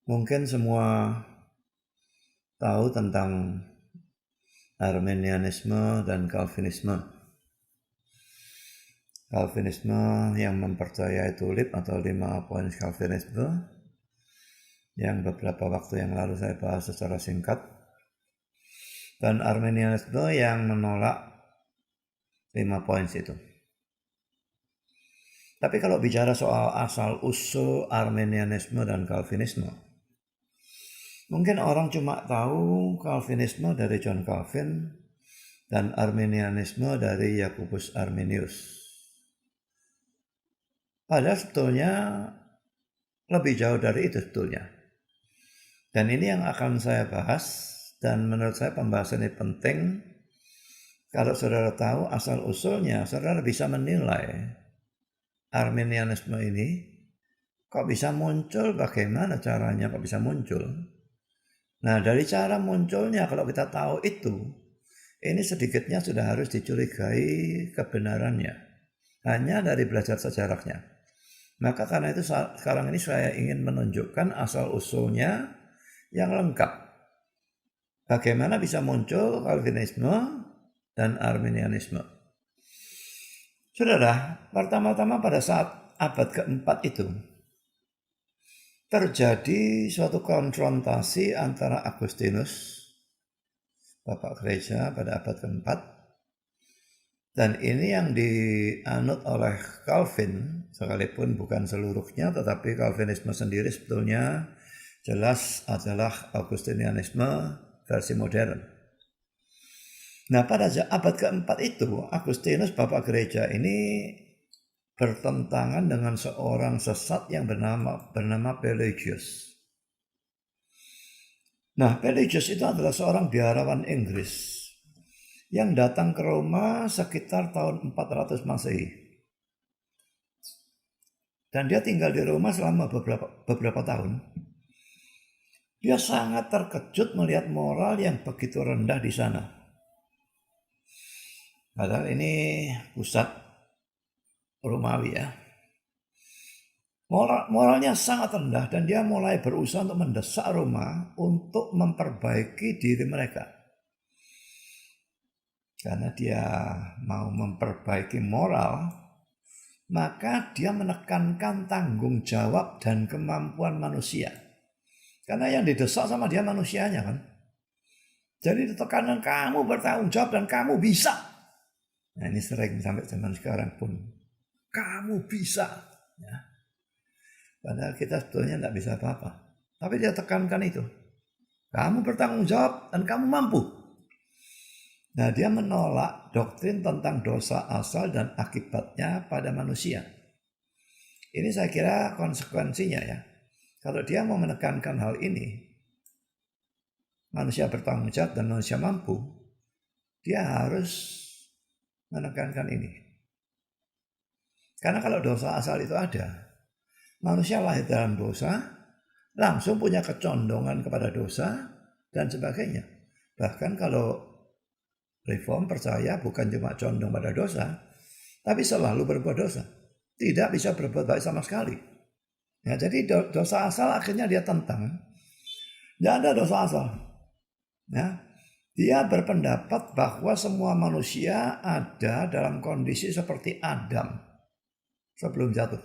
Mungkin semua tahu tentang Arminianisme dan Calvinisme. Calvinisme yang mempercayai tulip atau 5 poin Calvinisme yang beberapa waktu yang lalu saya bahas secara singkat, dan Arminianisme yang menolak 5 poin itu. Tapi kalau bicara soal asal-usul Arminianisme dan Calvinisme, mungkin orang cuma tahu Calvinisme dari John Calvin dan Arminianisme dari Jacobus Arminius. Padahal sebetulnya lebih jauh dari itu sebetulnya. Dan ini yang akan saya bahas, dan menurut saya pembahasan ini penting. Kalau saudara tahu asal-usulnya, saudara bisa menilai Arminianisme ini kok bisa muncul, bagaimana caranya kok bisa muncul. Nah, dari cara munculnya kalau kita tahu itu, ini sedikitnya sudah harus dicurigai kebenarannya. Hanya dari belajar sejarahnya. Maka karena itu sekarang ini saya ingin menunjukkan asal-usulnya yang lengkap. Bagaimana bisa muncul Calvinisme dan Arminianisme. Saudara, pertama-tama pada saat abad keempat itu, terjadi suatu konfrontasi antara Agustinus, Bapak Gereja pada abad keempat, dan ini yang dianut oleh Calvin, sekalipun bukan seluruhnya, tetapi Calvinisme sendiri sebetulnya jelas adalah Augustinianisme versi modern. Nah, pada abad keempat itu, Agustinus, Bapak Gereja ini bertentangan dengan seorang sesat yang bernama Pelagius. Nah, Pelagius itu adalah seorang biarawan Inggris yang datang ke Roma sekitar tahun 400 Masehi. Dan dia tinggal di Roma selama beberapa tahun. Dia sangat terkejut melihat moral yang begitu rendah di sana. Padahal ini pusat Romawi ya. Moralnya sangat rendah, dan dia mulai berusaha untuk mendesak Roma untuk memperbaiki diri mereka. Karena dia mau memperbaiki moral, maka dia menekankan tanggung jawab dan kemampuan manusia. Karena yang didesak sama dia manusianya kan. Jadi tekanan kamu bertanggung jawab dan kamu bisa. Nah, ini sering sampai zaman sekarang pun. Kamu bisa. Ya. Padahal kita sebetulnya tidak bisa apa-apa. Tapi dia tekankan itu. Kamu bertanggung jawab dan kamu mampu. Nah, dia menolak doktrin tentang dosa asal dan akibatnya pada manusia. Ini saya kira konsekuensinya ya. Kalau dia mau menekankan hal ini, manusia bertanggung jawab dan manusia mampu, dia harus menekankan ini. Karena kalau dosa asal itu ada, manusia lahir dalam dosa, langsung punya kecondongan kepada dosa dan sebagainya. Bahkan kalau Reform percaya bukan cuma condong pada dosa, tapi selalu berbuat dosa. Tidak bisa berbuat baik sama sekali. Ya, jadi dosa asal akhirnya dia tentang. Tidak ada dosa asal. Ya, dia berpendapat bahwa semua manusia ada dalam kondisi seperti Adam sebelum jatuh.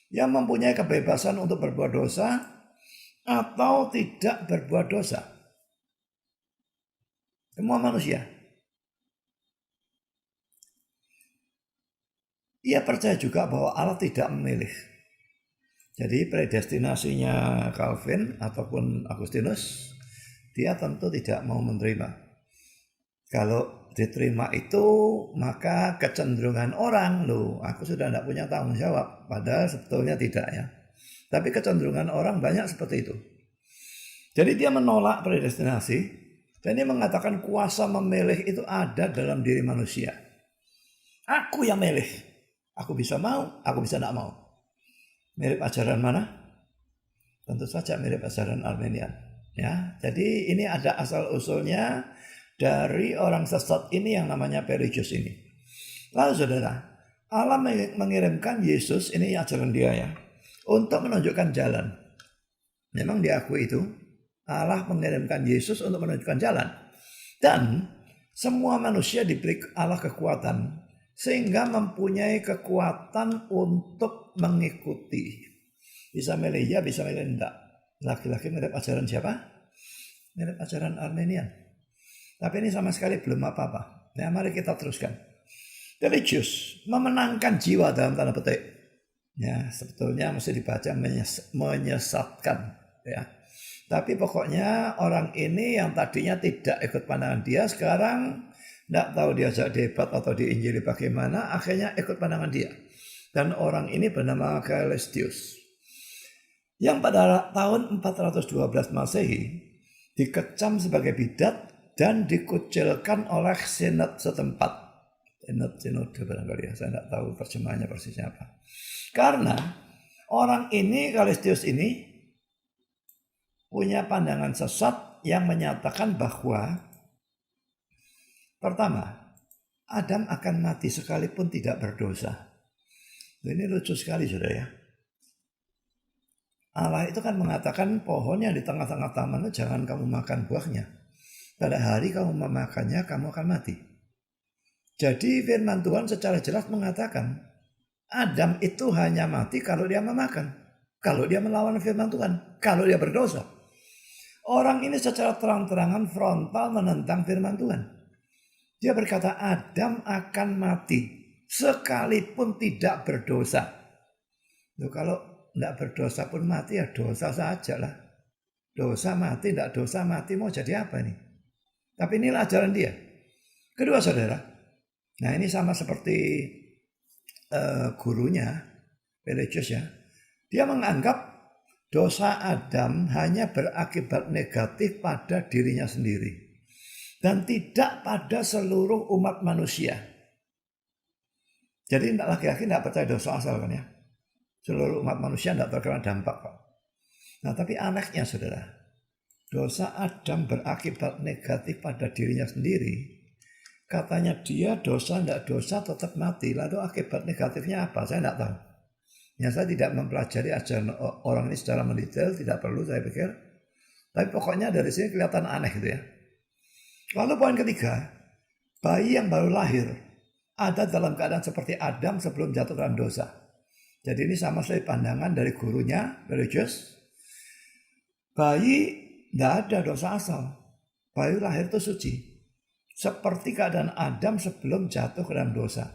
Yang mempunyai kebebasan untuk berbuat dosa atau tidak berbuat dosa. Semua manusia. Ia percaya juga bahwa Allah tidak memilih. Jadi predestinasinya Calvin ataupun Agustinus, dia tentu tidak mau menerima. Kalau diterima itu, maka kecenderungan orang, loh aku sudah tidak punya tanggung jawab. Padahal sebetulnya tidak ya. Tapi kecenderungan orang banyak seperti itu. Jadi dia menolak predestinasi. Dan dia mengatakan kuasa memilih itu ada dalam diri manusia. Aku yang milih. Aku bisa mau, aku bisa tidak mau. Mirip ajaran mana? Tentu saja mirip ajaran Arminian. Ya, jadi ini ada asal-usulnya dari orang sesat ini yang namanya Pelagius ini. Lalu saudara, Allah mengirimkan Yesus, ini ajaran dia ya, untuk menunjukkan jalan. Memang diakui itu. Allah mengirimkan Yesus untuk menunjukkan jalan. Dan semua manusia diberi Allah kekuatan. Sehingga mempunyai kekuatan untuk mengikuti. Bisa milih ya, bisa milih enggak. Laki-laki mirip ajaran siapa? Mirip ajaran Armenian. Tapi ini sama sekali belum apa-apa. Nah, mari kita teruskan. Religius, memenangkan jiwa dalam tanda petik. Ya, sebetulnya mesti dibaca menyesatkan. Ya. Tapi pokoknya orang ini yang tadinya tidak ikut pandangan dia, sekarang tidak tahu diajak debat atau diinjili bagaimana, akhirnya ikut pandangan dia. Dan orang ini bernama Caelestius. Yang pada tahun 412 Masehi dikecam sebagai bidat dan dikucilkan oleh senat setempat. Sinode barangkali ya, saya tidak tahu terjemahannya persisnya apa. Karena orang ini, Caelestius ini, punya pandangan sesat yang menyatakan bahwa pertama, Adam akan mati sekalipun tidak berdosa. Ini lucu sekali saudara ya. Allah itu kan mengatakan pohon yang di tengah-tengah taman itu jangan kamu makan buahnya. Pada hari kamu memakannya, kamu akan mati. Jadi firman Tuhan secara jelas mengatakan Adam itu hanya mati kalau dia memakan. Kalau dia melawan firman Tuhan. Kalau dia berdosa. Orang ini secara terang-terangan frontal menentang firman Tuhan. Dia berkata Adam akan mati sekalipun tidak berdosa. Loh, kalau tidak berdosa pun mati ya dosa saja lah. Dosa mati, tidak dosa mati, mau jadi apa nih? Tapi inilah ajaran dia. Kedua saudara, nah ini sama seperti gurunya, Religius ya. Dia menganggap dosa Adam hanya berakibat negatif pada dirinya sendiri. Dan tidak pada seluruh umat manusia. Jadi laki-laki tidak percaya dosa asal kan ya. Seluruh umat manusia tidak terkena dampak kok. Nah tapi anehnya saudara, dosa Adam berakibat negatif pada dirinya sendiri. Katanya dia dosa tidak dosa tetap mati. Lalu akibat negatifnya apa? Saya tidak tahu. Ya saya tidak mempelajari ajaran orang ini secara mendetail, tidak perlu saya pikir. Tapi pokoknya dari sini kelihatan aneh gitu ya. Lalu poin ketiga, bayi yang baru lahir ada dalam keadaan seperti Adam sebelum jatuh dalam dosa. Jadi ini sama sekali pandangan dari gurunya, Religius. Bayi tidak ada dosa asal. Bayi lahir itu suci. Seperti keadaan Adam sebelum jatuh ke dalam dosa.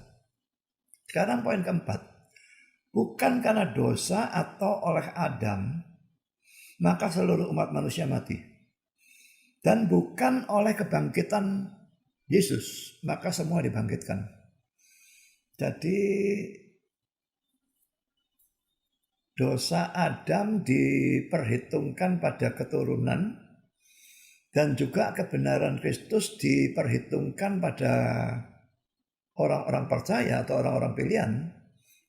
Sekarang poin keempat. Bukan karena dosa atau oleh Adam, maka seluruh umat manusia mati. Dan bukan oleh kebangkitan Yesus, maka semua dibangkitkan. Jadi dosa Adam diperhitungkan pada keturunan dan juga kebenaran Kristus diperhitungkan pada orang-orang percaya atau orang-orang pilihan.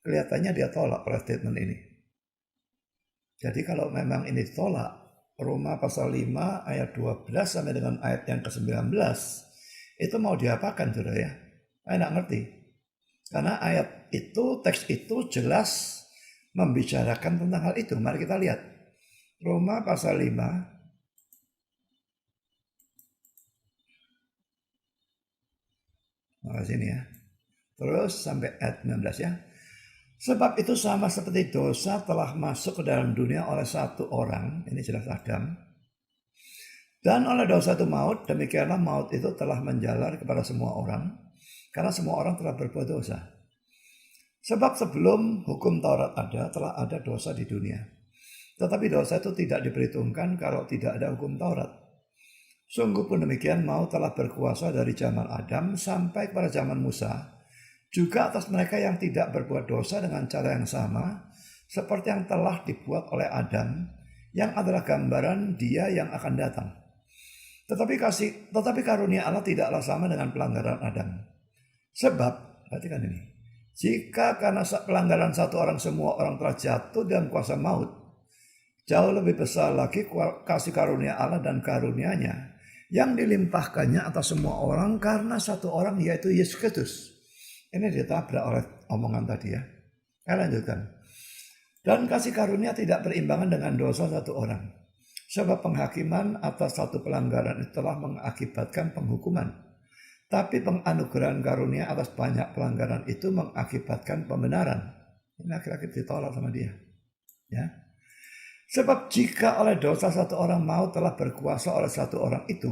Kelihatannya dia tolak oleh statement ini. Jadi kalau memang ini ditolak, Roma pasal 5 ayat 12 sampai dengan ayat yang ke-19 itu mau diapakan saudara ya? Saya tidak ngerti. Karena ayat itu, teks itu jelas membicarakan tentang hal itu. Mari kita lihat. Roma pasal 5. Nah, sini ya. Terus sampai ayat 19 ya. Sebab itu sama seperti dosa telah masuk ke dalam dunia oleh satu orang. Ini jelas Adam. Dan oleh dosa itu maut. Demikianlah maut itu telah menjalar kepada semua orang. Karena semua orang telah berbuat dosa. Sebab sebelum hukum Taurat ada, telah ada dosa di dunia. Tetapi dosa itu tidak diperhitungkan kalau tidak ada hukum Taurat. Sungguh pun demikian maut telah berkuasa dari zaman Adam sampai kepada zaman Musa. Juga atas mereka yang tidak berbuat dosa dengan cara yang sama. Seperti yang telah dibuat oleh Adam. Yang adalah gambaran dia yang akan datang. Tetapi karunia Allah tidaklah sama dengan pelanggaran Adam. Sebab, perhatikan ini. Jika karena pelanggaran satu orang semua orang telah jatuh dalam kuasa maut, jauh lebih besar lagi kasih karunia Allah dan karunia-Nya yang dilimpahkannya atas semua orang karena satu orang yaitu Yesus Kristus. Ini ditabrak oleh omongan tadi ya. Saya lanjutkan. Dan kasih karunia tidak berimbangan dengan dosa satu orang. Sebab penghakiman atas satu pelanggaran itu telah mengakibatkan penghukuman. Tapi penganugerahan karunia atas banyak pelanggaran itu mengakibatkan pembenaran. Ini akhir-akhir ditolak sama dia. Ya. Sebab jika oleh dosa satu orang maut telah berkuasa oleh satu orang itu,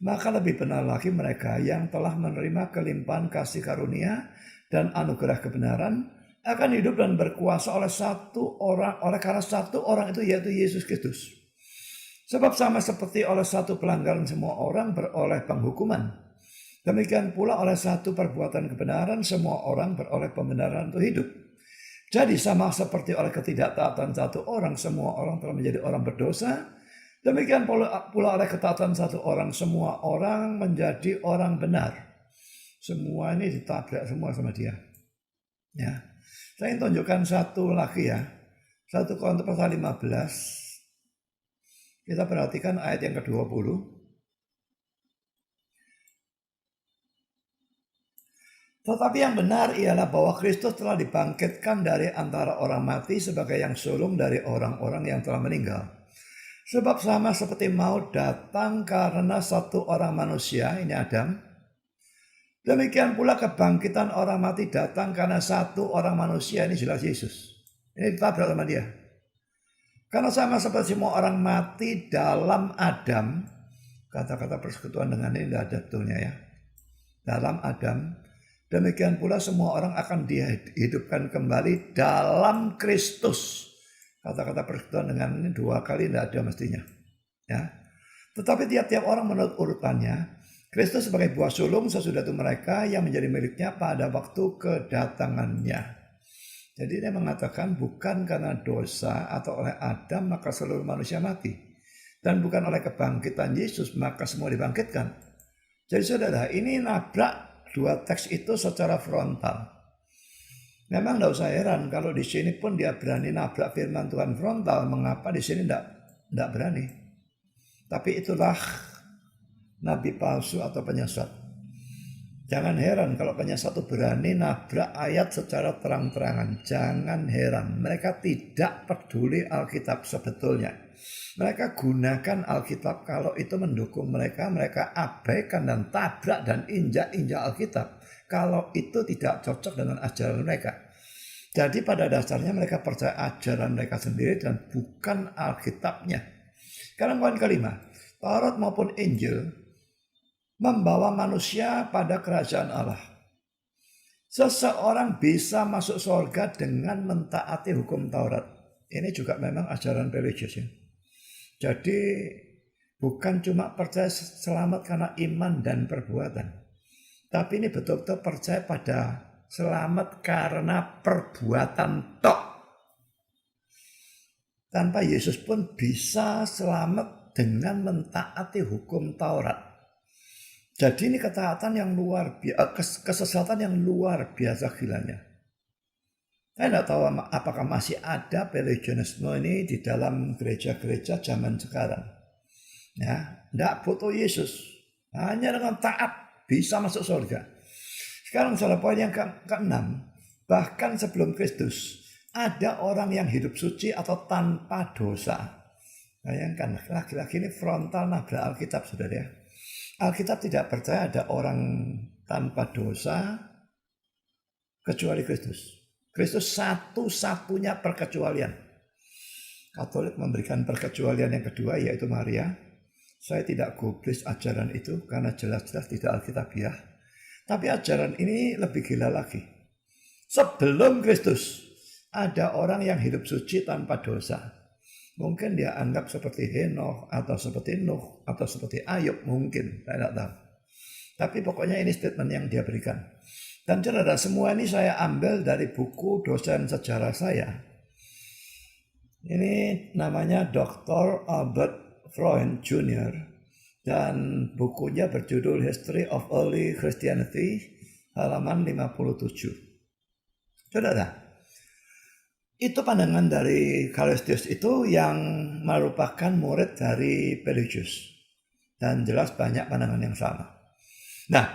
maka lebih benar lagi mereka yang telah menerima kelimpahan kasih karunia dan anugerah kebenaran akan hidup dan berkuasa oleh karena satu orang itu, yaitu Yesus Kristus. Sebab sama seperti oleh satu pelanggaran semua orang beroleh penghukuman, demikian pula oleh satu perbuatan kebenaran semua orang beroleh pembenaran untuk hidup. Jadi sama seperti oleh ketidaktaatan satu orang semua orang telah menjadi orang berdosa, demikian pula oleh ketaatan satu orang semua orang menjadi orang benar. Semua ini ditabrak semua sama dia. Ya. Saya ingin tunjukkan satu lagi ya. 1 Korintus pasal 15. Kita perhatikan ayat yang ke-20. Tetapi yang benar ialah bahwa Kristus telah dibangkitkan dari antara orang mati sebagai yang sulung dari orang-orang yang telah meninggal. Sebab sama seperti maut datang karena satu orang manusia, ini Adam. Demikian pula kebangkitan orang mati datang karena satu orang manusia, ini jelas Yesus. Ini ditabrak sama dia. Karena sama seperti semua orang mati dalam Adam, kata-kata persekutuan dengan ini tidak ada betulnya ya. Dalam Adam, demikian pula semua orang akan dihidupkan kembali dalam Kristus. Kata-kata persekutuan dengan ini 2 kali tidak ada mestinya. Ya. Tetapi tiap-tiap orang menurut urutannya, Kristus sebagai buah sulung sesudah itu mereka yang menjadi miliknya pada waktu kedatangannya. Jadi dia mengatakan bukan karena dosa atau oleh Adam maka seluruh manusia mati. Dan bukan oleh kebangkitan Yesus maka semua dibangkitkan. Jadi saudara, ini nabrak dua teks itu secara frontal. Memang tidak usah heran kalau di sini pun dia berani nabrak firman Tuhan frontal. Mengapa di sini tidak berani? Tapi itulah nabi palsu atau penyesat. Jangan heran kalau penyesat itu berani nabrak ayat secara terang-terangan. Jangan heran. Mereka tidak peduli Alkitab sebetulnya. Mereka gunakan Alkitab kalau itu mendukung mereka. Mereka abaikan dan tabrak dan injak-injak Alkitab kalau itu tidak cocok dengan ajaran mereka. Jadi pada dasarnya mereka percaya ajaran mereka sendiri dan bukan Alkitabnya. Sekarang poin kelima. Taurat maupun Injil membawa manusia pada kerajaan Allah. Seseorang bisa masuk surga dengan mentaati hukum Taurat. Ini juga memang ajaran religius ya. Jadi bukan cuma percaya selamat karena iman dan perbuatan. Tapi ini betul-betul percaya pada selamat karena perbuatan tok. Tanpa Yesus pun bisa selamat dengan mentaati hukum Taurat. Jadi ini ketaatan yang luar biasa, kesesatan yang luar biasa gilanya. Saya tidak tahu apakah masih ada pelagianisme ini di dalam gereja-gereja zaman sekarang. Ya, tidak butuh Yesus, hanya dengan taat bisa masuk surga. Sekarang salah poin yang keenam, bahkan sebelum Kristus ada orang yang hidup suci atau tanpa dosa. Bayangkan laki-laki ini frontal nabrak Alkitab saudara ya. Alkitab tidak percaya ada orang tanpa dosa kecuali Kristus. Kristus satu-satunya perkecualian. Katolik memberikan perkecualian yang kedua yaitu Maria. Saya tidak gubris ajaran itu karena jelas-jelas tidak Alkitabiah. Tapi ajaran ini lebih gila lagi. Sebelum Kristus ada orang yang hidup suci tanpa dosa. Mungkin dia anggap seperti Henokh atau seperti Nuh atau seperti Ayub mungkin, saya tidak tahu. Tapi pokoknya ini statement yang dia berikan. Dan saudara, semua ini saya ambil dari buku dosen sejarah saya. Ini namanya Dr. Albert Freund Jr. Dan bukunya berjudul History of Early Christianity, halaman 57. Saudara, itu pandangan dari Callistus itu yang merupakan murid dari Pelagius. Dan jelas banyak pandangan yang sama. Nah,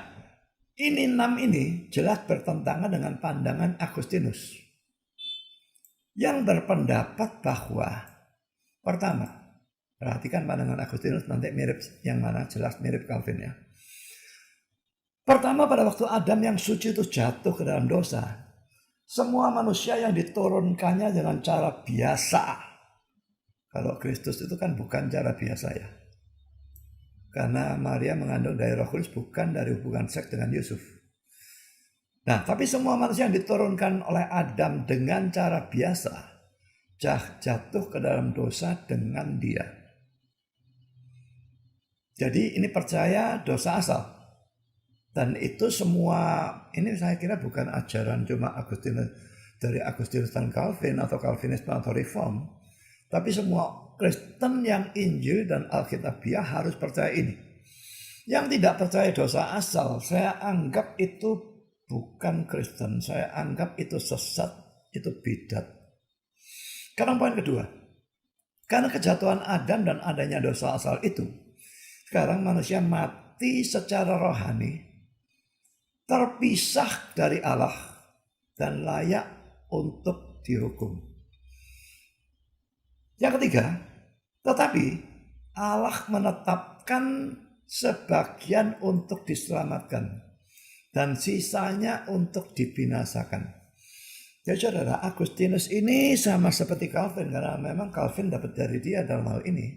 ini 6 ini jelas bertentangan dengan pandangan Agustinus. Yang berpendapat bahwa pertama, Perhatikan pandangan Agustinus nanti mirip yang mana, jelas mirip Calvin ya. Pertama, pada waktu Adam yang suci itu jatuh ke dalam dosa, semua manusia yang diturunkannya dengan cara biasa. Kalau Kristus itu kan bukan cara biasa ya. Karena Maria mengandung dari Roh Kudus, bukan dari hubungan seks dengan Yusuf. Nah, tapi semua manusia yang diturunkan oleh Adam dengan cara biasa jatuh ke dalam dosa dengan dia. Jadi ini percaya dosa asal. Dan itu semua, ini saya kira bukan ajaran cuma Agustinus, dari Agustinus dan Calvin atau Calvinisme atau Reform. Tapi semua Kristen yang Injil dan Alkitabiah harus percaya ini. Yang tidak percaya dosa asal, saya anggap itu bukan Kristen. Saya anggap itu sesat, itu bidat. Sekarang poin kedua. Karena kejatuhan Adam dan adanya dosa asal itu, sekarang manusia mati secara rohani, terpisah dari Allah dan layak untuk dihukum. Yang ketiga, tetapi Allah menetapkan sebagian untuk diselamatkan dan sisanya untuk dibinasakan. Jadi saudara, Agustinus ini sama seperti Calvin, karena memang Calvin dapat dari dia dalam hal ini,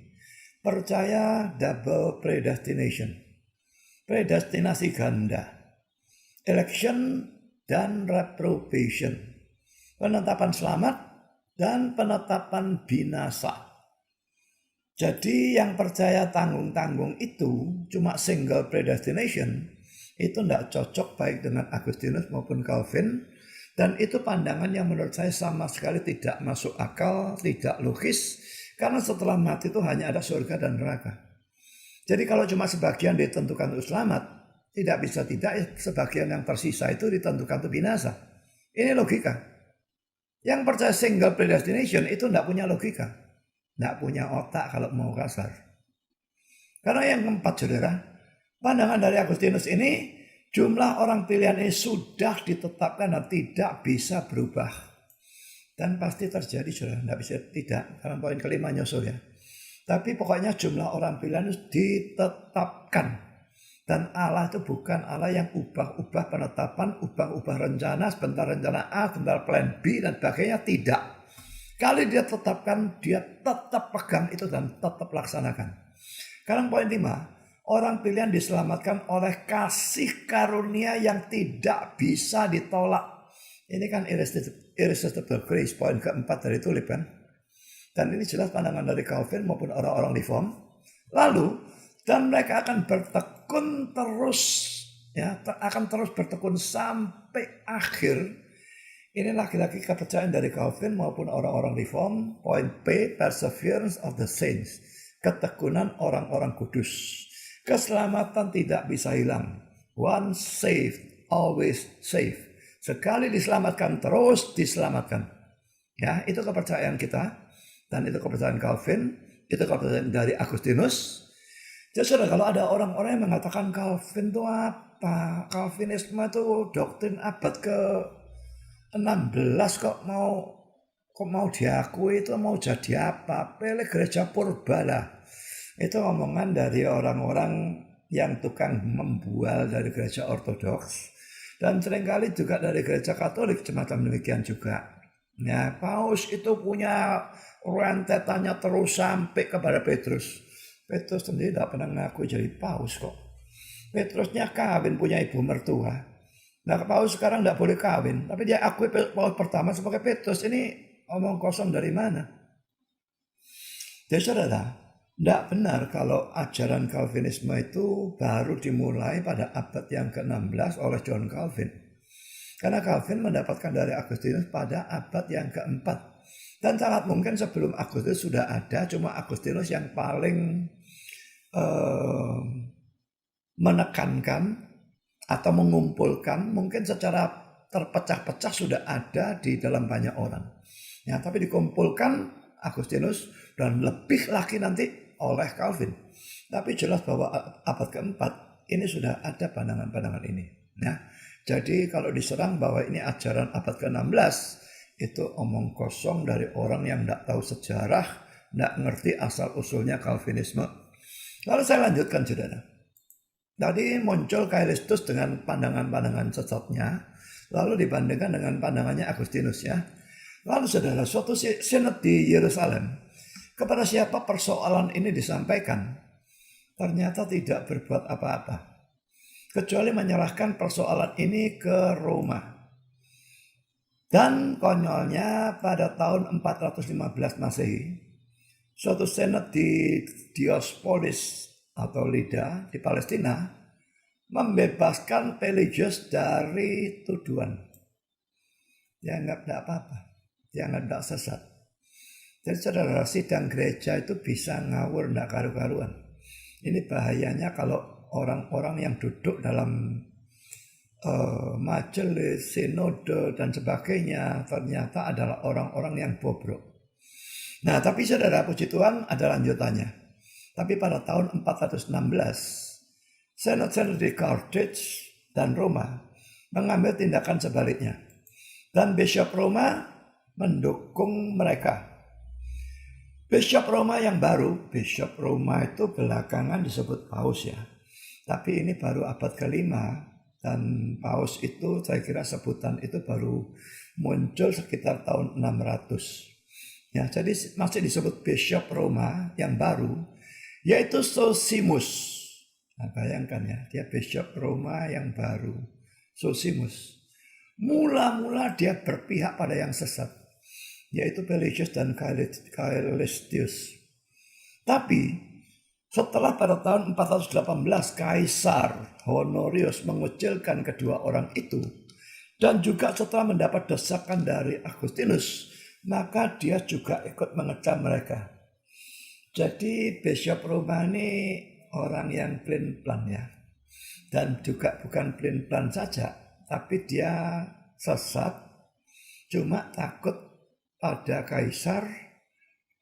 percaya double predestination, predestinasi ganda, election dan reprobation, penetapan selamat dan penetapan binasa. Jadi yang percaya tanggung-tanggung itu cuma single predestination, itu tidak cocok baik dengan Agustinus maupun Calvin. Dan itu pandangan yang menurut saya sama sekali tidak masuk akal, tidak logis. Karena setelah mati itu hanya ada surga dan neraka. Jadi kalau cuma sebagian ditentukan untuk selamat, tidak bisa tidak, sebagian yang tersisa itu ditentukan untuk binasa. Ini logika. Yang percaya single predestination itu tidak punya logika. Tidak punya otak kalau mau kasar. Karena yang keempat saudara, pandangan dari Agustinus ini, jumlah orang pilihan ini sudah ditetapkan dan tidak bisa berubah. Dan pasti terjadi saudara, tidak bisa tidak. Karena poin kelima nyusul ya. Tapi pokoknya jumlah orang pilihan itu ditetapkan. Dan Allah itu bukan Allah yang ubah-ubah penetapan, ubah-ubah rencana, sebentar rencana A, sebentar plan B dan sebagainya, tidak. Kali dia tetapkan, dia tetap pegang itu dan tetap laksanakan. Sekarang poin 5. Orang pilihan diselamatkan oleh kasih karunia yang tidak bisa ditolak. Ini kan irresistible grace, poin keempat dari tulip kan. Dan ini jelas pandangan dari Calvin maupun orang-orang Reform. Lalu, dan mereka akan bertekun terus, ya, akan terus bertekun sampai akhir. Ini lagi-lagi kepercayaan dari Calvin maupun orang-orang Reform. Poin P, perseverance of the saints, ketekunan orang-orang kudus. Keselamatan tidak bisa hilang. Once saved, always saved. Sekali diselamatkan, terus diselamatkan. Ya, itu kepercayaan kita. Dan itu kepercayaan Calvin. Itu kepercayaan dari Agustinus. Jadi saudara, kalau ada orang-orang yang mengatakan Calvin itu apa? Calvinisme itu doktrin abad ke-16 kok mau diakui, itu mau jadi apa? Pilih gereja purba lah. Itu omongan dari orang-orang yang tukang membual dari gereja ortodoks. Dan seringkali juga dari gereja Katolik semacam demikian juga. Ya, Paus itu punya rentetannya terus sampai kepada Petrus. Petrus sendiri tidak pernah ngaku jadi Paus kok. Petrusnya kawin punya ibu mertua. Nah, Paus sekarang tidak boleh kawin. Tapi dia akui Paus pertama sebagai Petrus. Ini omong kosong dari mana? Jadi saudara, tidak benar kalau ajaran Calvinisme itu baru dimulai pada abad yang ke-16 oleh John Calvin. Karena Calvin mendapatkan dari Agustinus pada abad yang ke-4. Dan sangat mungkin sebelum Agustinus sudah ada, cuma Agustinus yang paling menekankan atau mengumpulkan, mungkin secara terpecah-pecah sudah ada di dalam banyak orang. Ya, tapi dikumpulkan Agustinus dan lebih lagi nanti oleh Calvin. Tapi jelas bahwa abad keempat ini sudah ada pandangan-pandangan ini. Ya. Jadi kalau diserang bahwa ini ajaran abad ke-16, itu omong kosong dari orang yang tidak tahu sejarah, tidak ngerti asal-usulnya Calvinisme. Lalu saya lanjutkan, saudara. Tadi muncul Caelestus dengan pandangan-pandangan sesatnya, lalu dibandingkan dengan pandangannya Agustinus ya. Lalu saudara, suatu sinod di Yerusalem, kepada siapa persoalan ini disampaikan, ternyata tidak berbuat apa-apa, kecuali menyerahkan persoalan ini ke Roma. Dan konyolnya pada tahun 415 Masehi, suatu senat di Diospolis atau Lida di Palestina membebaskan Pelagius dari tuduhan. Dianggap tidak apa-apa, dianggap tidak sesat. Jadi saudara, sidang gereja itu bisa ngawur, tidak karu-karuan. Ini bahayanya kalau orang-orang yang duduk dalam majelis, sinode dan sebagainya ternyata adalah orang-orang yang bobrok. Nah, tapi saudara, puji Tuhan ada lanjutannya. Tapi pada tahun 416, senat-senat di Carthage dan Roma mengambil tindakan sebaliknya. Dan Bishop Roma mendukung mereka. Bishop Roma yang baru, Bishop Roma itu belakangan disebut Paus ya. Tapi ini baru abad ke-5 dan Paus itu saya kira sebutan itu baru muncul sekitar tahun 600. Ya, jadi masih disebut Bishop Roma yang baru, yaitu Zosimus. Nah, bayangkan ya, dia Bishop Roma yang baru, Zosimus. Mula-mula dia berpihak pada yang sesat, yaitu Pelagius dan Caelestus. Tapi setelah pada tahun 418 Kaisar Honorius mengucilkan kedua orang itu, dan juga setelah mendapat desakan dari Agustinus, maka dia juga ikut mengecam mereka. Jadi Bishop Roma ini orang yang plan-plan ya. Dan juga bukan plan-plan saja, tapi dia sesat, cuma takut pada Kaisar,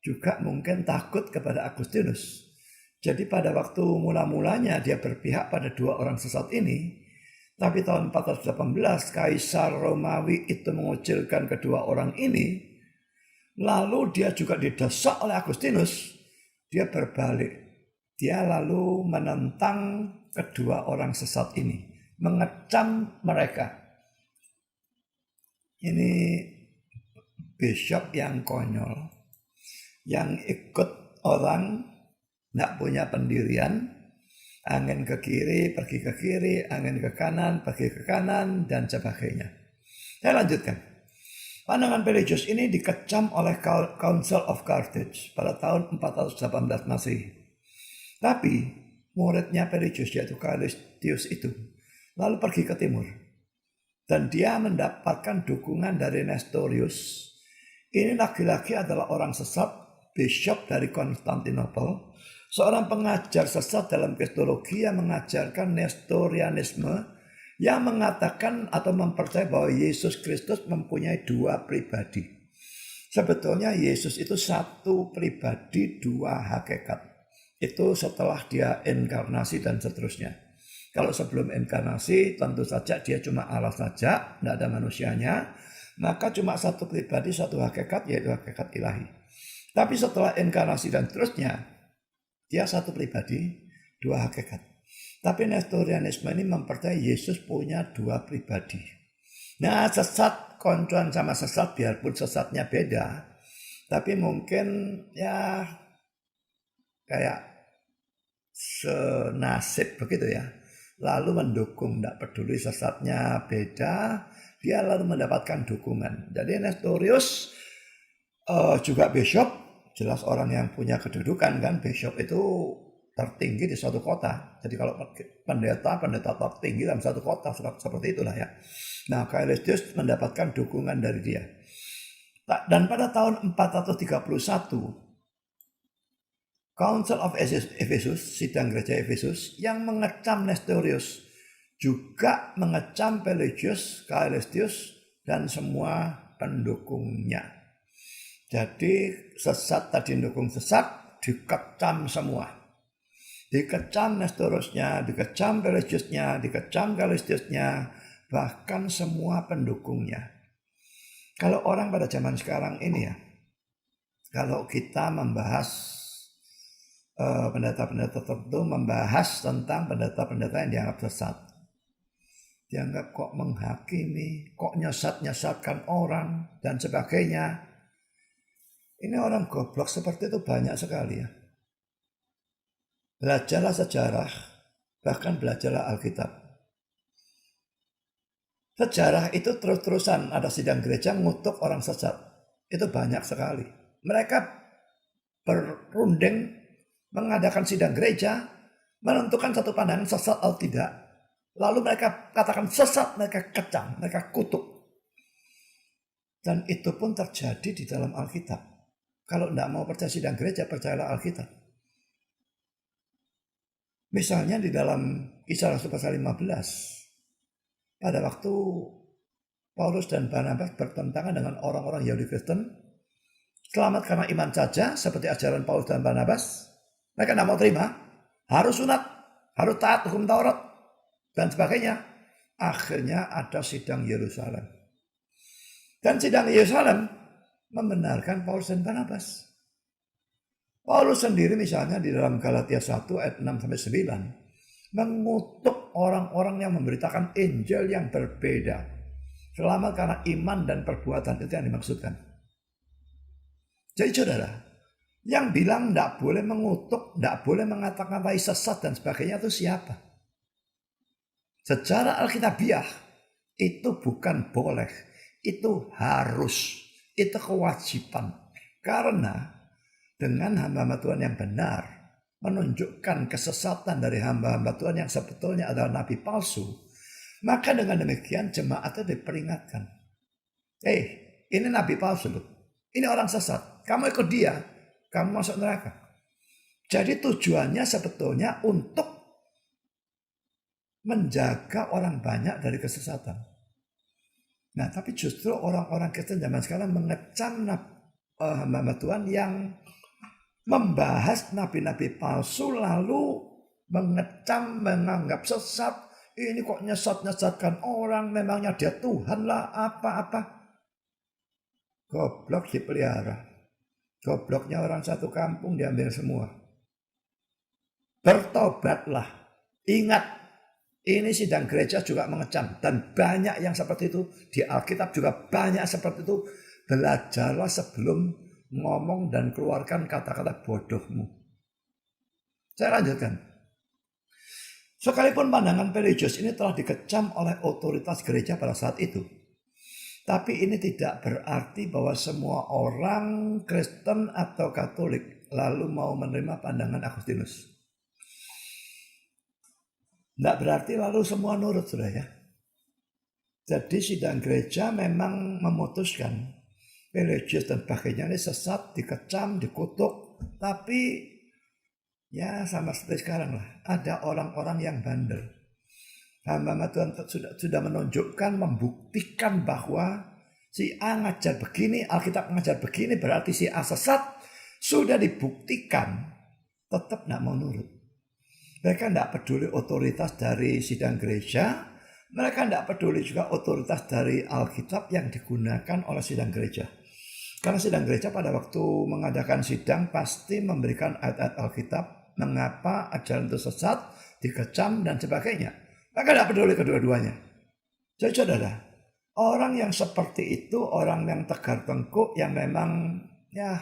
juga mungkin takut kepada Agustinus. Jadi pada waktu mula-mulanya dia berpihak pada dua orang sesat ini, tapi tahun 418 Kaisar Romawi itu mengucilkan kedua orang ini, lalu dia juga didesak oleh Agustinus, dia berbalik. Dia lalu menentang kedua orang sesat ini, mengecam mereka. Ini bishop yang konyol, yang ikut orang tidak punya pendirian, angin ke kiri, pergi ke kiri, angin ke kanan, pergi ke kanan, dan sebagainya. Saya lanjutkan. Pandangan Pelagius ini dikecam oleh Council of Carthage pada tahun 418 Masehi. Tapi muridnya Pelagius yaitu Caelestus itu lalu pergi ke timur. Dan dia mendapatkan dukungan dari Nestorius. Ini lagi-lagi adalah orang sesat, bishop dari Konstantinopel, seorang pengajar sesat dalam kristologi yang mengajarkan Nestorianisme, yang mengatakan atau mempercayai bahwa Yesus Kristus mempunyai dua pribadi. Sebetulnya Yesus itu satu pribadi, dua hakikat. Itu setelah dia inkarnasi dan seterusnya. Kalau sebelum inkarnasi tentu saja dia cuma Allah saja, tidak ada manusianya. Maka cuma satu pribadi, satu hakikat, yaitu hakikat ilahi. Tapi setelah inkarnasi dan seterusnya, dia satu pribadi, dua hakikat. Tapi Nestorianisme ini mempercayai Yesus punya dua pribadi. Nah, sesat koncoan sama sesat, biarpun sesatnya beda, tapi mungkin ya kayak senasib begitu ya. Lalu mendukung, tidak peduli sesatnya beda, dia lalu mendapatkan dukungan. Jadi Nestorius juga bishop, jelas orang yang punya kedudukan kan, bishop itu tertinggi di suatu kota. Jadi kalau pendeta tertinggi dalam satu kota, seperti itulah ya. Nah, Caelestus mendapatkan dukungan dari dia. Dan pada tahun 431, Council of Ephesus, sidang gereja Efesus, yang mengecam Nestorius, juga mengecam Pelagius, Caelestus, dan semua pendukungnya. Jadi sesat tadi mendukung sesat, dikecam semua. Dikecam Nestoriusnya, dikecam Pelagiusnya, dikecam Caelestusnya, bahkan semua pendukungnya. Kalau orang pada zaman sekarang ini ya, kalau kita membahas pendeta-pendeta tertentu membahas tentang pendeta-pendeta yang dianggap sesat. Dianggap kok menghakimi, kok nyesat-nyesatkan orang, dan sebagainya. Ini orang goblok seperti itu banyak sekali ya. Belajarlah sejarah, bahkan belajarlah Alkitab. Sejarah itu terus-terusan ada sidang gereja ngutuk orang sesat. Itu banyak sekali. Mereka berunding mengadakan sidang gereja, menentukan satu pandangan sesat atau tidak. Lalu mereka katakan sesat, mereka kecam, mereka kutuk. Dan itu pun terjadi di dalam Alkitab. Kalau tidak mau percaya sidang gereja, percayalah Alkitab. Misalnya di dalam Kisah Rasul pasal 15, pada waktu Paulus dan Barnabas bertentangan dengan orang-orang Yahudi Kristen, selamat karena iman saja, seperti ajaran Paulus dan Barnabas, mereka tidak mau terima, harus sunat, harus taat hukum Taurat, dan sebagainya. Akhirnya ada sidang Yerusalem. Dan sidang Yerusalem membenarkan Paulus dan Barnabas. Paulus sendiri misalnya di dalam Galatia 1 ayat 6-9 mengutuk orang-orang yang memberitakan Injil yang berbeda. Selamat karena iman dan perbuatan, itu yang dimaksudkan. Jadi saudara, yang bilang tidak boleh mengutuk, tidak boleh mengata-ngatai sesat dan sebagainya itu siapa? Secara alkitabiah itu bukan boleh, itu harus, itu kewajiban. Karena dengan hamba-hamba Tuhan yang benar menunjukkan kesesatan dari hamba-hamba Tuhan yang sebetulnya adalah nabi palsu, maka dengan demikian jemaatnya diperingatkan. Ini nabi palsu loh, ini orang sesat, kamu ikut dia, kamu masuk neraka. Jadi tujuannya sebetulnya untuk menjaga orang banyak dari kesesatan. Nah, tapi justru orang-orang Kristen zaman sekarang mengecam hamba Tuhan yang membahas nabi-nabi palsu, lalu mengecam, menganggap sesat. Ini kok nyesat-nyesatkan orang, memangnya dia Tuhan lah, apa-apa. Goblok dipelihara. Gobloknya orang satu kampung diambil semua. Bertobatlah. Ingat, ini sidang gereja juga mengecam. Dan banyak yang seperti itu. Di Alkitab juga banyak seperti itu. Belajarlah sebelum ngomong dan keluarkan kata-kata bodohmu. Saya lanjutkan. Sekalipun pandangan religius ini telah dikecam oleh otoritas gereja pada saat itu. Tapi ini tidak berarti bahwa semua orang Kristen atau Katolik lalu mau menerima pandangan Agustinus. Tidak berarti lalu semua nurut, saudara ya. Jadi sidang gereja memang memutuskan religius dan sebagainya ini sesat, dikecam, dikutuk. Tapi ya sama seperti sekarang lah. Ada orang-orang yang bandel. Hamba Tuhan sudah menunjukkan, membuktikan bahwa si A ngajar begini, Alkitab ngajar begini, berarti si A sesat. Sudah dibuktikan, tetap tidak mau nurut. Mereka tidak peduli otoritas dari sidang gereja. Mereka tidak peduli juga otoritas dari Alkitab yang digunakan oleh sidang gereja. Karena sidang gereja pada waktu mengadakan sidang pasti memberikan ayat-ayat Alkitab, mengapa ajaran itu sesat, dikecam, dan sebagainya. Maka tidak peduli kedua-duanya. Jadi saudara, orang yang seperti itu, orang yang tegar tengkuk, yang memang ya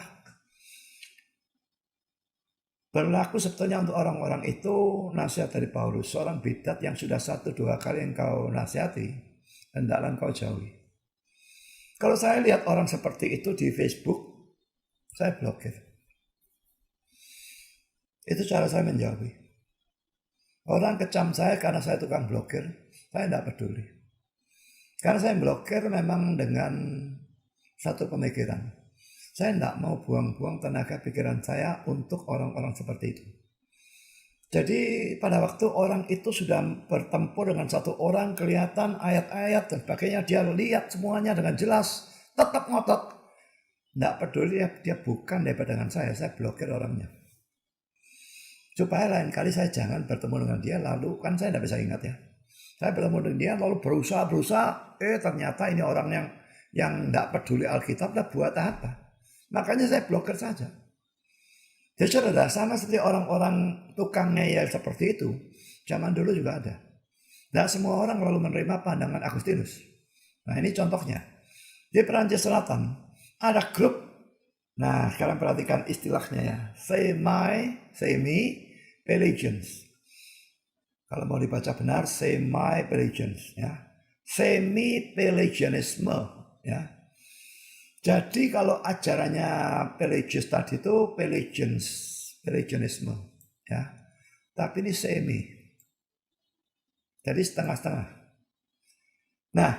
berlaku sebetulnya untuk orang-orang itu nasihat dari Paulus. Seorang bidat yang sudah 1-2 kali engkau nasihati, hendaklah engkau jauhi. Kalau saya lihat orang seperti itu di Facebook, saya blokir. Itu cara saya menjauhi. Orang kecam saya karena saya tukang blokir, saya tidak peduli. Karena saya blokir memang dengan satu pemikiran. Saya tidak mau buang-buang tenaga pikiran saya untuk orang-orang seperti itu. Jadi pada waktu orang itu sudah bertempur dengan satu orang, kelihatan ayat-ayat dan sebagainya, dia lihat semuanya dengan jelas, tetap ngotot. Tidak peduli dia bukan daripada dengan saya blokir orangnya. Supaya lain kali saya jangan bertemu dengan dia, lalu kan saya tidak bisa ingat ya. Saya bertemu dengan dia lalu berusaha, ternyata ini orang yang tidak peduli Alkitab, lah buat apa? Makanya saya blokir saja. Jadi saudara, sama seperti orang-orang tukang ngeyel seperti itu, zaman dulu juga ada. Tidak semua orang lalu menerima pandangan Agustinus. Nah ini contohnya. Di Perancis Selatan ada grup. Nah sekarang perhatikan istilahnya ya. Semi-Pelagians. Kalau mau dibaca benar, semi-Pelagians. Ya. Semi-Pelagianisme. Ya. Jadi kalau ajarannya Pelagius tadi itu Pelagianisme. Ya. Tapi ini semi. Jadi setengah-setengah. Nah,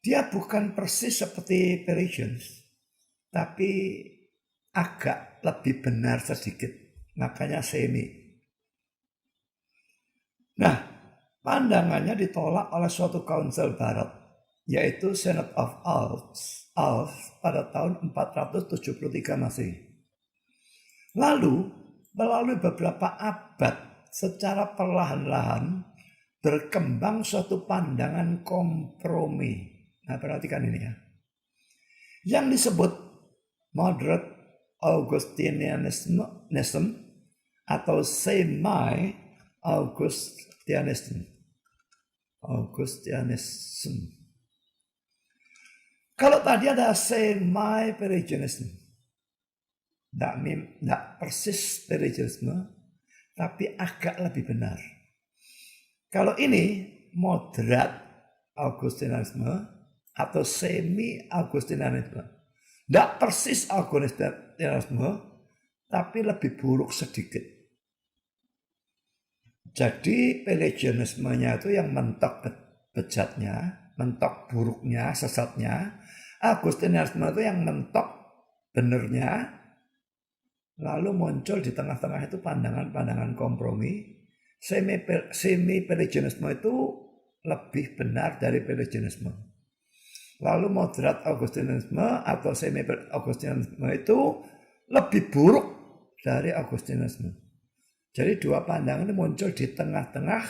dia bukan persis seperti Pelagians, tapi agak lebih benar sedikit. Makanya semi. Nah, pandangannya ditolak oleh suatu kaunsel barat, yaitu Synod of Alps pada tahun 473 Masehi. Lalu, melalui beberapa abad, secara perlahan-lahan, berkembang suatu pandangan kompromi. Nah, perhatikan ini ya. Yang disebut moderate Augustinianism atau semi-Augustinianism. Kalau tadi ada semi-Pelagianism, tidak persis Pelagianisme, tapi agak lebih benar. Kalau ini moderat Augustinianisme atau semi-Augustinianisme. Tidak persis Augustinianisme, tapi lebih buruk sedikit. Jadi Pelagianismenya itu yang mentok bejatnya, mentok buruknya, sesatnya. Agustinianisme itu yang mentok benernya. Lalu muncul di tengah-tengah itu pandangan-pandangan kompromi. Semi-Pelagianisme itu lebih benar dari Pelagianisme. Lalu moderat Augustinianisme atau semi-Augustinianisme itu lebih buruk dari Augustinianisme. Jadi dua pandangan ini muncul di tengah-tengah,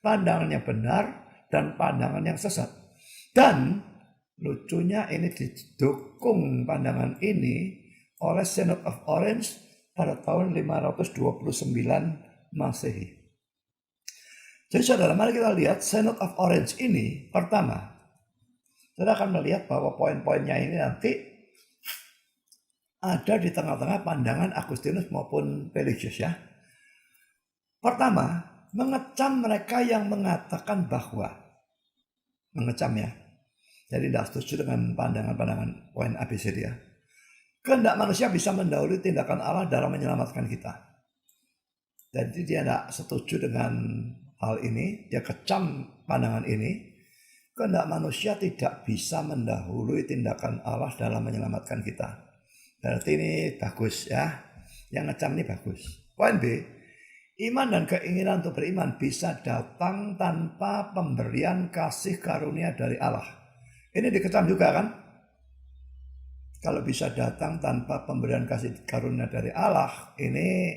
pandangan yang benar dan pandangan yang sesat. Dan lucunya ini didukung pandangan ini oleh Synod of Orange pada tahun 529 Masehi. Jadi saudara, mari kita lihat Synod of Orange ini. Pertama, saudara akan melihat bahwa poin-poinnya ini nanti ada di tengah-tengah pandangan Agustinus maupun Pelagius ya. Pertama, mengecam mereka yang mengatakan bahwa, mengecam ya, jadi tidak setuju dengan pandangan-pandangan poin ABCD ya. Kehendak manusia bisa mendahului tindakan Allah dalam menyelamatkan kita. Jadi dia tidak setuju dengan hal ini, dia kecam pandangan ini. Kehendak manusia tidak bisa mendahului tindakan Allah dalam menyelamatkan kita. Berarti ini bagus ya, yang ngecam ini bagus. Poin B, iman dan keinginan untuk beriman bisa datang tanpa pemberian kasih karunia dari Allah. Ini dikecam juga kan? Kalau bisa datang tanpa pemberian kasih karunia dari Allah, ini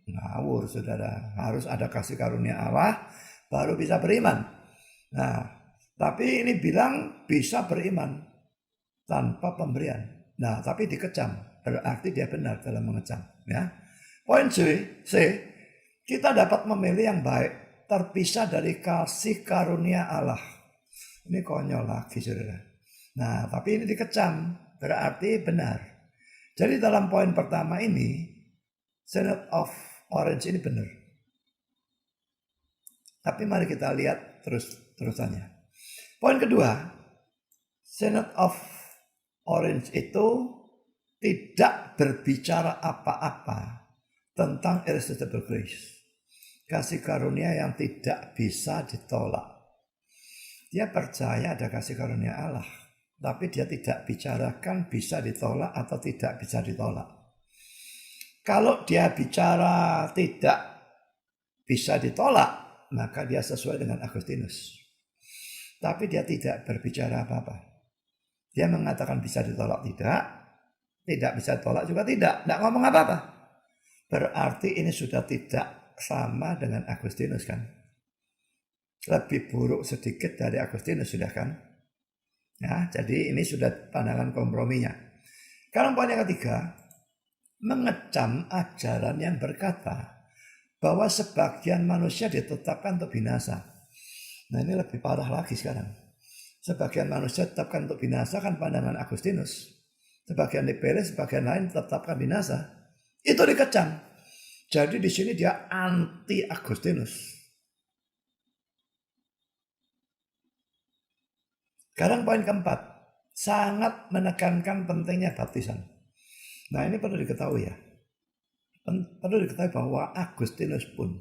ngawur saudara. Harus ada kasih karunia Allah, baru bisa beriman. Nah, tapi ini bilang bisa beriman tanpa pemberian. Nah, tapi dikecam. Berarti dia benar dalam mengecam. Ya. Poin C, kita dapat memilih yang baik, terpisah dari kasih karunia Allah. Ini konyol lagi saudara. Nah, tapi ini dikecam, berarti benar. Jadi dalam poin pertama ini, Synod of Orange ini benar. Tapi mari kita lihat terusannya. Poin kedua, Synod of Orange itu tidak berbicara apa-apa tentang irresistible grace. Kasih karunia yang tidak bisa ditolak. Dia percaya ada kasih karunia Allah, tapi dia tidak bicarakan bisa ditolak atau tidak bisa ditolak. Kalau dia bicara tidak bisa ditolak, maka dia sesuai dengan Agustinus. Tapi dia tidak berbicara apa-apa. Dia mengatakan bisa ditolak tidak bisa ditolak juga tidak ngomong apa-apa. Berarti ini sudah tidak sama dengan Agustinus kan. Lebih buruk sedikit dari Agustinus sudah kan. Ya, jadi ini sudah pandangan komprominya. Sekarang poin yang ketiga, mengecam ajaran yang berkata bahwa sebagian manusia ditetapkan untuk binasa. Nah ini lebih parah lagi sekarang. Sebagian manusia ditetapkan untuk binasa kan pandangan Agustinus. Sebagian dipilih, sebagian lain ditetapkan binasa. Itu dikecam. Jadi di sini dia anti Agustinus. Sekarang poin keempat, sangat menekankan pentingnya baptisan. Nah ini perlu diketahui ya. Perlu diketahui bahwa Agustinus pun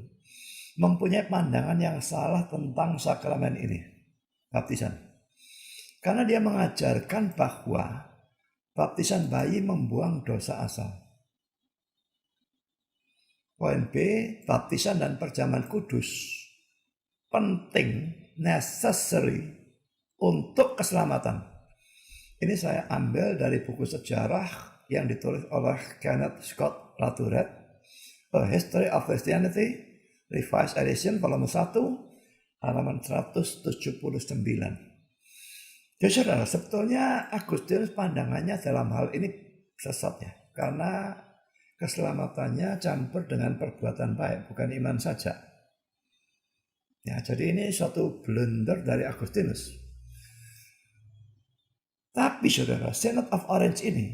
mempunyai pandangan yang salah tentang sakramen ini, baptisan. Karena dia mengajarkan bahwa baptisan bayi membuang dosa asal. Poin B, baptisan dan perjamuan kudus penting, necessary untuk keselamatan. Ini saya ambil dari buku sejarah yang ditulis oleh Kenneth Scott Latourette, A History of Christianity, Revised Edition, volume 1, halaman 179. Ya saudara, sebetulnya Agustinus pandangannya dalam hal ini sesat ya. Karena keselamatannya campur dengan perbuatan baik, bukan iman saja. Ya, jadi ini suatu blunder dari Agustinus. Tapi saudara, Synod of Orange ini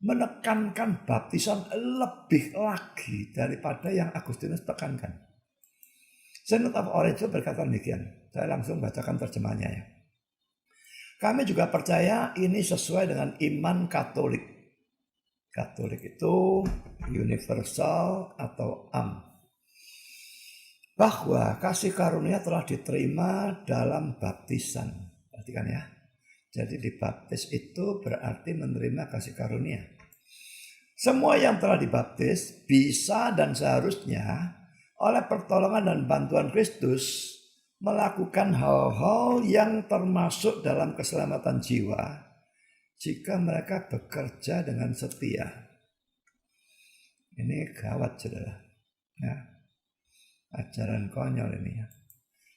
menekankan baptisan lebih lagi daripada yang Agustinus tekankan. Synod of Orange itu berkata demikian. Saya langsung bacakan terjemahannya ya. Kami juga percaya ini sesuai dengan iman Katolik. Katolik itu universal atau am. Bahwa kasih karunia telah diterima dalam baptisan. Perhatikan ya. Jadi dibaptis itu berarti menerima kasih karunia. Semua yang telah dibaptis bisa dan seharusnya oleh pertolongan dan bantuan Kristus melakukan hal-hal yang termasuk dalam keselamatan jiwa jika mereka bekerja dengan setia. Ini gawat saudara. Ya. Ajaran konyol ini ya.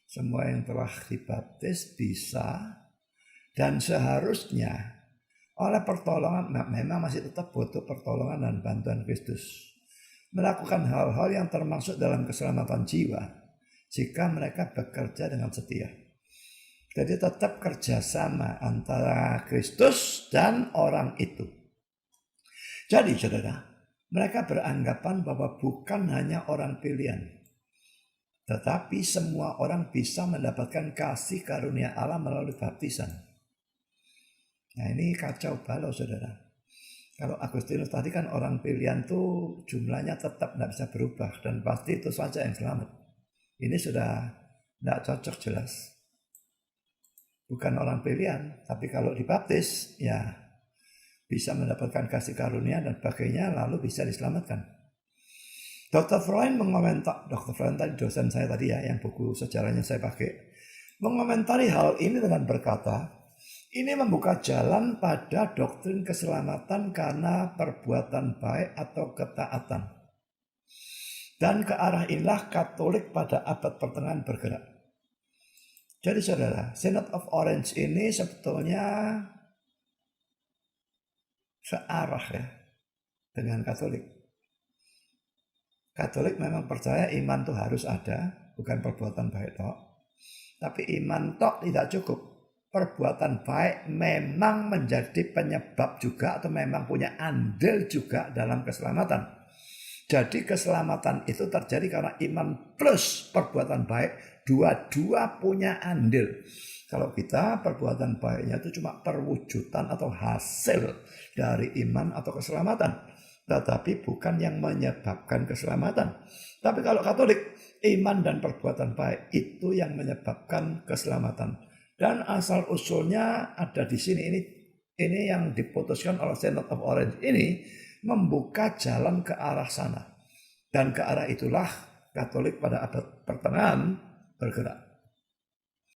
Semua yang telah dibaptis bisa dan seharusnya oleh pertolongan, memang masih tetap butuh pertolongan dan bantuan Kristus. Melakukan hal-hal yang termasuk dalam keselamatan jiwa jika mereka bekerja dengan setia. Jadi tetap kerjasama antara Kristus dan orang itu. Jadi saudara, mereka beranggapan bahwa bukan hanya orang pilihan, tetapi semua orang bisa mendapatkan kasih karunia Allah melalui baptisan. Nah ini kacau balau saudara. Kalau Agustinus tadi kan orang pilihan tuh jumlahnya tetap tidak bisa berubah dan pasti itu saja yang selamat. Ini sudah tidak cocok jelas. Bukan orang pilihan, tapi kalau dibaptis ya bisa mendapatkan kasih karunia dan sebagainya lalu bisa diselamatkan. Dr. Freund mengomentar, Dr. Freund tadi dosen saya tadi ya yang buku sejarahnya saya pakai, mengomentari hal ini dengan berkata, ini membuka jalan pada doktrin keselamatan karena perbuatan baik atau ketaatan. Dan ke arah inilah Katolik pada abad pertengahan bergerak. Jadi saudara, Synod of Orange ini sebetulnya searah ya dengan Katolik. Katolik memang percaya iman itu harus ada, bukan perbuatan baik tok. Tapi iman tok tidak cukup. Perbuatan baik memang menjadi penyebab juga atau memang punya andil juga dalam keselamatan. Jadi keselamatan itu terjadi karena iman plus perbuatan baik, dua-dua punya andil. Kalau kita perbuatan baiknya itu cuma perwujudan atau hasil dari iman atau keselamatan, tetapi bukan yang menyebabkan keselamatan. Tapi kalau Katolik, iman dan perbuatan baik itu yang menyebabkan keselamatan. Dan asal usulnya ada di sini. Ini yang diputuskan oleh Synod of Orange ini membuka jalan ke arah sana. Dan ke arah itulah Katolik pada abad pertengahan bergerak.